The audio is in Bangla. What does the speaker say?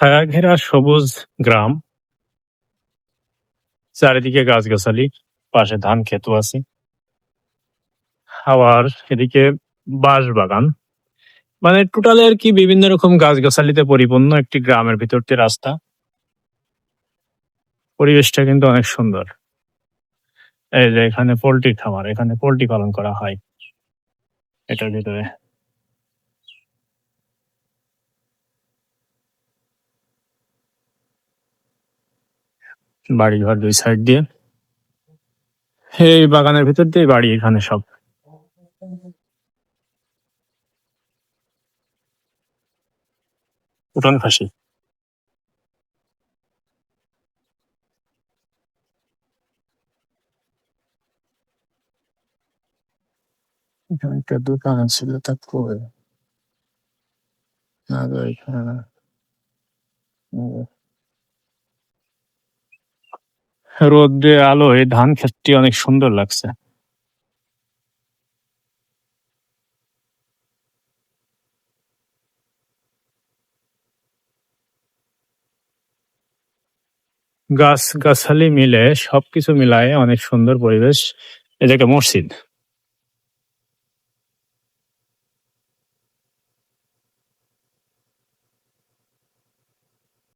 ছায়া ঘেরা সবুজ গ্রাম, চারিদিকে গাছগাছালি, পাশে ধান ক্ষেতও আছে। আবার এদিকে বাঁশ বাগান। মানে টোটালি আরকি বিভিন্ন রকম গাছগাছালিতে পরিপূর্ণ একটি গ্রামের ভিতর দিয়ে রাস্তা। পরিবেশটা কিন্তু অনেক সুন্দর। এই যে এখানে পোল্ট্রির খামার, এখানে পোল্ট্রি পালন করা হয় এটার ভিতরে। বাড়িঘর ২ সাইড দিয়ে। এই বাগানের ভিতর দিয়ে বাড়ি এখানে সব। উঠোন খাসি। এখানে একটা দোকান ছিল তা কই? না গো এখানে না। রোদে আলোয় ধান ক্ষেতটি অনেক সুন্দর লাগছে। গাছ-গাছালি মিলে সবকিছু মিলায়ে অনেক সুন্দর পরিবেশ। এটা একটা মসজিদ।